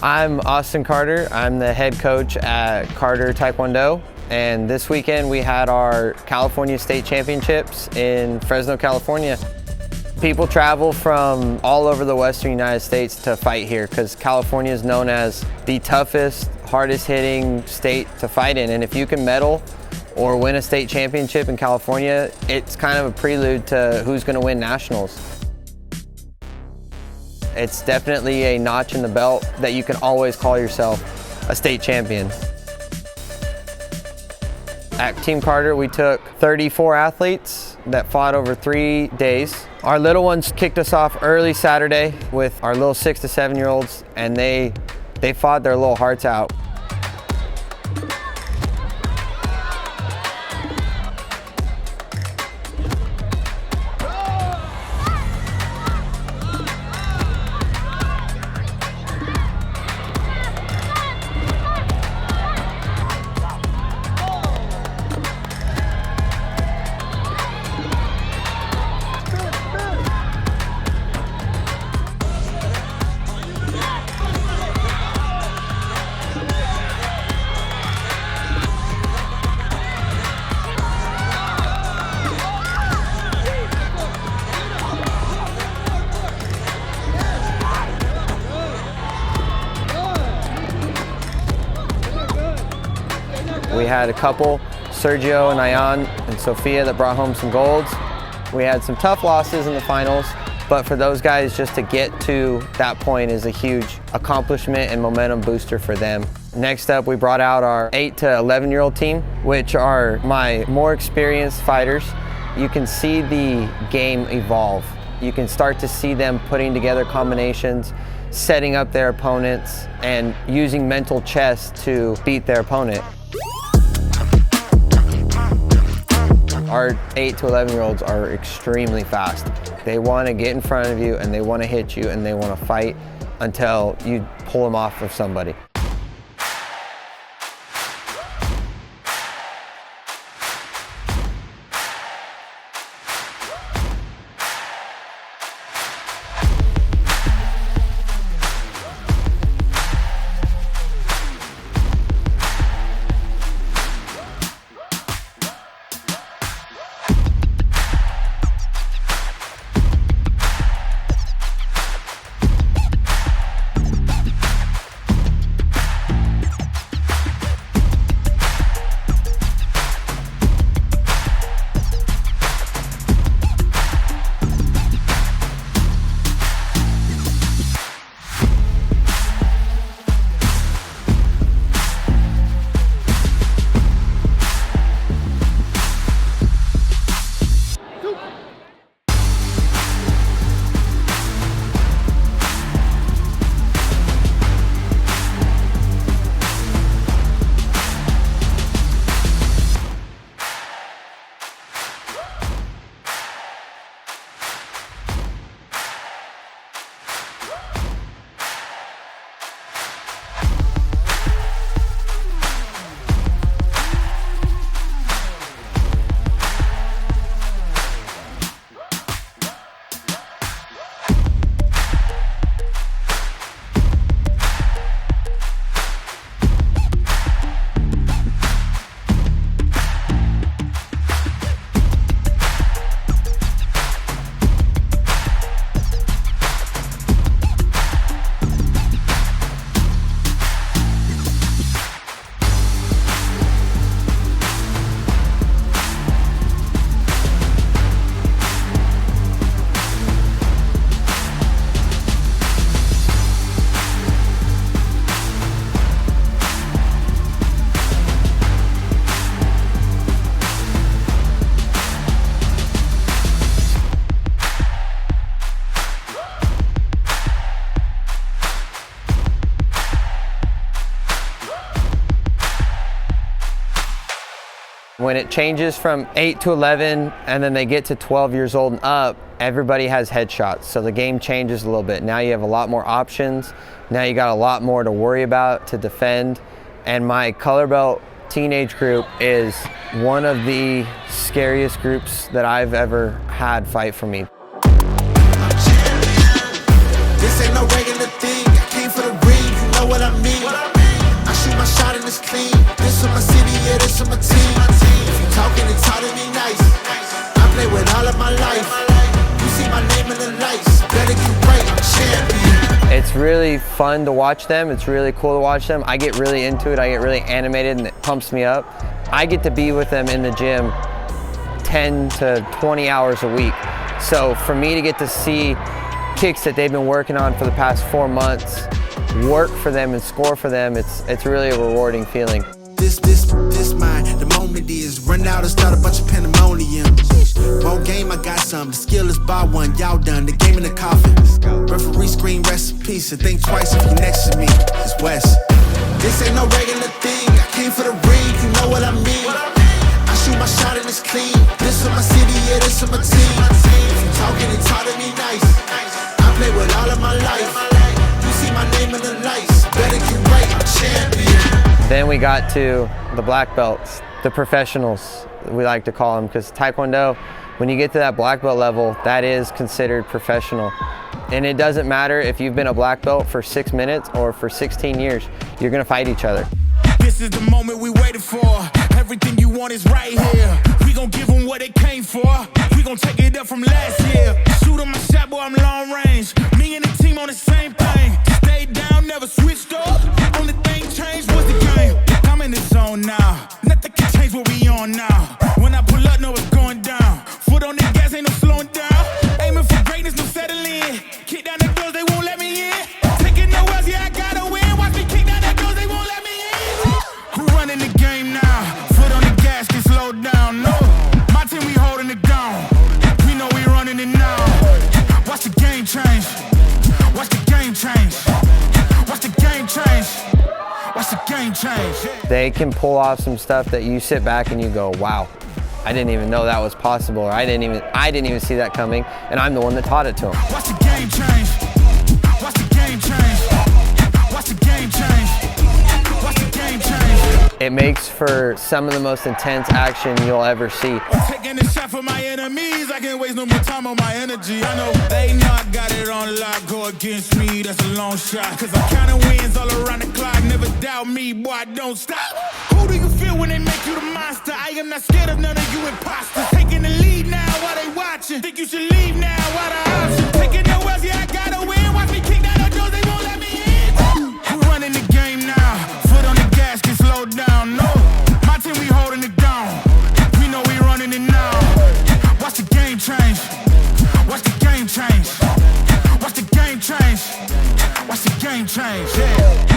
I'm Austin Carter. I'm the head coach at Carter Taekwondo. And this weekend we had our California State Championships in Fresno, California. People travel from all over the Western United States to fight here because California is known as the toughest, hardest hitting state to fight in. And if you can medal or win a state championship in California, it's kind of a prelude to who's going to win nationals. It's definitely a notch in the belt that you can always call yourself a state champion. At Team Carter, we took 34 athletes that fought over 3 days. Our little ones kicked us off early Saturday with our little 6 to 7 year olds, and they fought their little hearts out. We had a couple, Sergio and Ayan and Sophia, that brought home some golds. We had some tough losses in the finals, but for those guys, just to get to that point is a huge accomplishment and momentum booster for them. Next up, we brought out our 8 to 11-year-old team, which are my more experienced fighters. You can see the game evolve. You can start to see them putting together combinations, setting up their opponents, and using mental chess to beat their opponent. Our 8 to 11-year-olds are extremely fast. They want to get in front of you and they want to hit you and they want to fight until you pull them off of somebody. When it changes from 8 to 11 and then they get to 12 years old and up, everybody has headshots. So the game changes a little bit. Now you have a lot more options. Now you got a lot more to worry about, to defend. And my color belt teenage group is one of the scariest groups that I've ever had fight for me. This ain't no regular thing. I came for the ring, you know what It's really fun to watch them. It's really cool to watch them. I get really into it. I get really animated and it pumps me up. I get to be with them in the gym 10 to 20 hours a week. So for me to get to see kicks that they've been working on for the past 4 months, work for them and score for them, it's really a rewarding feeling. This mine, the moment is run out and start a bunch of pandemonium. Wrong game, I got some. The skill is by one, y'all done. The game in the coffin. Referee screen, rest in peace. And think twice if you next to me. It's West. This ain't no regular thing. I came for the ring, you know what I mean. I shoot my shot and it's clean. This is my city, yeah, this is my team. If you talking, it's hard to be nice. I play with all of my life. You see my name in the lights. Better get right, I'm champion. Then we got to the black belts, the professionals, we like to call them, because Taekwondo, when you get to that black belt level, that is considered professional. And it doesn't matter if you've been a black belt for 6 minutes or for 16 years, you're gonna fight each other. This is the moment we waited for. Everything you want is right here. We gon' give them what they came for. We gon' take it up from last year. Shoot on my shot, boy, I'm long range. Me and the team on the same thing. Stayed down, never switched up. Only thing changed was the game. I'm in the zone now. Nothing can change what we on now. When I pull up, know it's going down. Foot on the gas, ain't no slowing down. Aiming for greatness, no settling. Kick down the doors, they won't let me in. Taking no else, yeah, I gotta win. Watch me kick down the doors, they won't let me in. Who running the game now? Foot on the gas, can slow down. No, my team, we holding it down. We know we running it now. Watch the game change. Watch the game change. Watch the game change. Watch the game change. They can pull off some stuff that you sit back and you go, wow, I didn't even know that was possible, or I didn't even see that coming, and I'm the one that taught it to them. Watch the game change. Watch the game change. Watch the game change. Watch the game change. It makes for some of the most intense action you'll ever see. Taking a shot for my enemies, I can't waste no more time on my energy. I know they know I got it on lock, go against me, that's a long shot. Cause I'm counting wins all around the clock, never doubt me, boy, I don't stop. Who do you feel when they make you the monster? I am not scared of none of you imposters. Taking the lead now while they watching, think you should leave now while the option. Taking no else, yeah, I gotta win, watch me kick down the doors, they won't let me in. Who running the game now? Foot on the gas, can slow down, no. My team, we holding it down. We know we running it now. Watch the game change. Watch the game change. Watch the game change. Watch the game change. Yeah.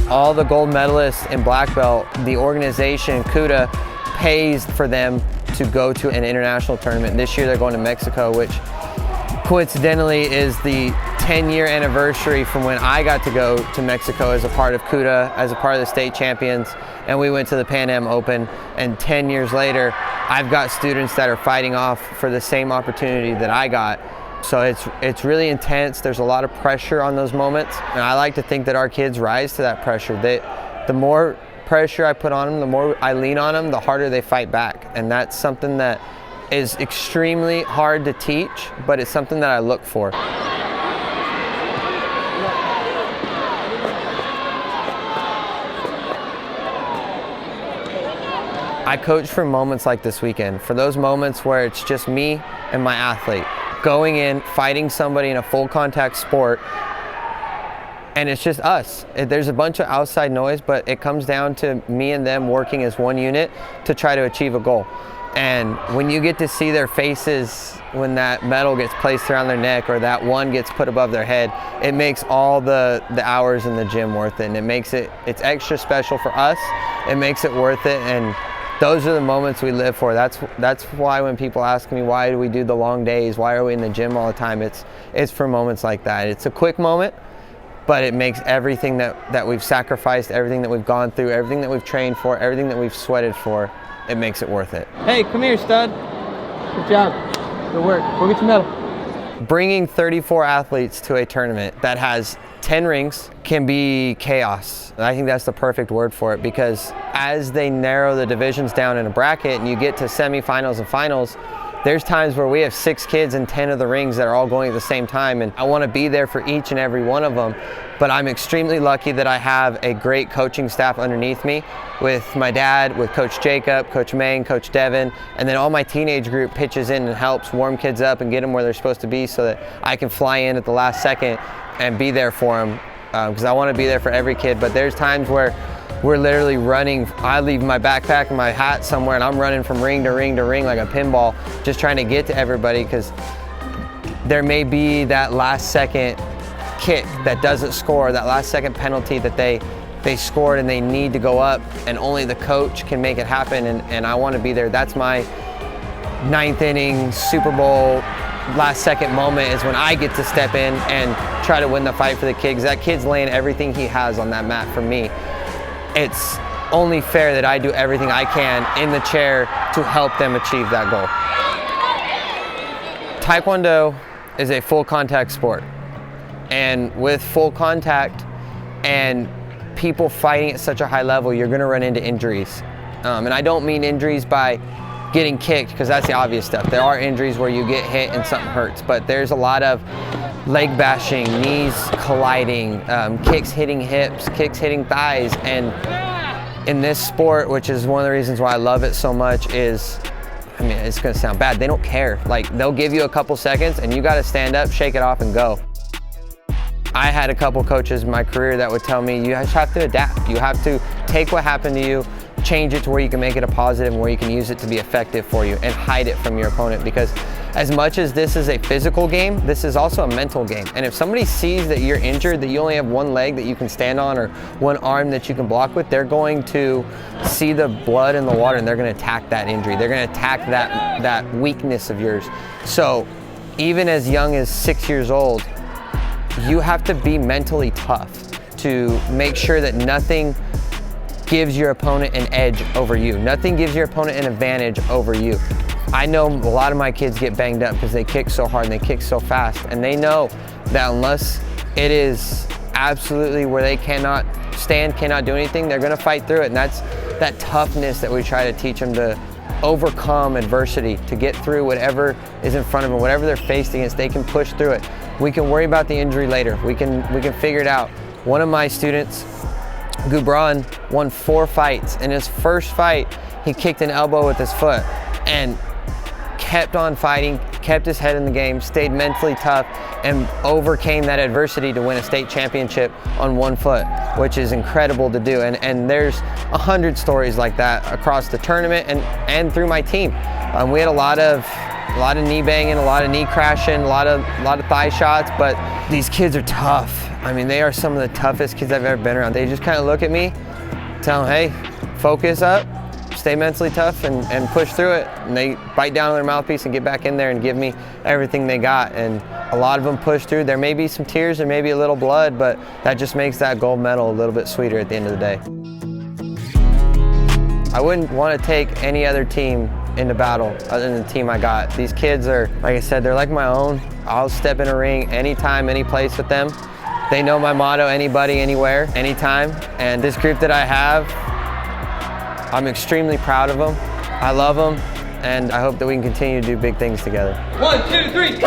All the gold medalists in black belt, the organization, CUTA, pays for them to go to an international tournament. This year they're going to Mexico, which coincidentally is the 10-year anniversary from when I got to go to Mexico as a part of CUTA, as a part of the state champions, and we went to the Pan Am Open, and 10 years later, I've got students that are fighting off for the same opportunity that I got. So it's really intense. There's a lot of pressure on those moments, and I like to think that our kids rise to that pressure. The more pressure I put on them, the more I lean on them, the harder they fight back. And that's something that is extremely hard to teach, but it's something that I look for. I coach for moments like this weekend, for those moments where it's just me and my athlete, going in, fighting somebody in a full contact sport, and it's just us. There's a bunch of outside noise, but it comes down to me and them working as one unit to try to achieve a goal. And when you get to see their faces when that medal gets placed around their neck or that one gets put above their head, it makes all the hours in the gym worth it, and it's extra special for us. It makes it worth it, and those are the moments we live for. That's why when people ask me, why do we do the long days? Why are we in the gym all the time? It's for moments like that. It's a quick moment, but it makes everything that we've sacrificed, everything that we've gone through, everything that we've trained for, everything that we've sweated for, it makes it worth it. Hey, come here, stud. Good job. Good work. Go get your medal. Bringing 34 athletes to a tournament that has 10 rings can be chaos. I think that's the perfect word for it, because as they narrow the divisions down in a bracket and you get to semifinals and finals, There's times where we have 6 kids in 10 of the rings that are all going at the same time, and I want to be there for each and every one of them. But I'm extremely lucky that I have a great coaching staff underneath me, with my dad, with Coach Jacob, Coach Maine, Coach Devin, and then all my teenage group pitches in and helps warm kids up and get them where they're supposed to be, so that I can fly in at the last second and be there for them, because I want to be there for every kid. But there's times where we're literally running. I leave my backpack and my hat somewhere, and I'm running from ring to ring to ring like a pinball, just trying to get to everybody, because there may be that last second kick that doesn't score, that last second penalty that they scored and they need to go up, and only the coach can make it happen, and I want to be there. That's my 9th inning Super Bowl last second moment, is when I get to step in and try to win the fight for the kid, because that kid's laying everything he has on that mat for me. It's only fair that I do everything I can in the chair to help them achieve that goal. Taekwondo is a full contact sport. And with full contact and people fighting at such a high level, you're gonna run into injuries. And I don't mean injuries by getting kicked, because that's the obvious stuff. There are injuries where you get hit and something hurts, but there's a lot of leg bashing, knees colliding, kicks hitting hips, kicks hitting thighs. And in this sport, which is one of the reasons why I love it so much, is, I mean, it's gonna sound bad, they don't care. Like, they'll give you a couple seconds and you gotta stand up, shake it off, and go. I had a couple coaches in my career that would tell me, you just have to adapt. You have to take what happened to you, change it to where you can make it a positive and where you can use it to be effective for you, and hide it from your opponent. Because as much as this is a physical game, this is also a mental game. And if somebody sees that you're injured, that you only have one leg that you can stand on or one arm that you can block with, they're going to see the blood in the water and they're going to attack that injury. They're going to attack that weakness of yours. So even as young as 6 years old, you have to be mentally tough to make sure that nothing gives your opponent an edge over you. Nothing gives your opponent an advantage over you. I know a lot of my kids get banged up because they kick so hard and they kick so fast, and they know that unless it is absolutely where they cannot stand, cannot do anything, they're gonna fight through it. And that's that toughness that we try to teach them, to overcome adversity, to get through whatever is in front of them, whatever they're faced against, they can push through it. We can worry about the injury later. We can figure it out. One of my students, Gubran, won 4 fights. In his first fight, he kicked an elbow with his foot and kept on fighting, kept his head in the game, stayed mentally tough, and overcame that adversity to win a state championship on 1 foot, which is incredible to do. And there's 100 stories like that across the tournament and through my team. We had a lot of knee banging, a lot of knee crashing, a lot of thigh shots, but these kids are tough. I mean, they are some of the toughest kids I've ever been around. They just kind of look at me, tell them, hey, focus up, stay mentally tough, and push through it. And they bite down on their mouthpiece and get back in there and give me everything they got. And a lot of them push through. There may be some tears, there may be a little blood, but that just makes that gold medal a little bit sweeter at the end of the day. I wouldn't want to take any other team into battle other than the team I got. These kids are, like I said, they're like my own. I'll step in a ring anytime, any place with them. They know my motto, anybody, anywhere, anytime. And this group that I have, I'm extremely proud of them. I love them, and I hope that we can continue to do big things together. 1, 2, 3.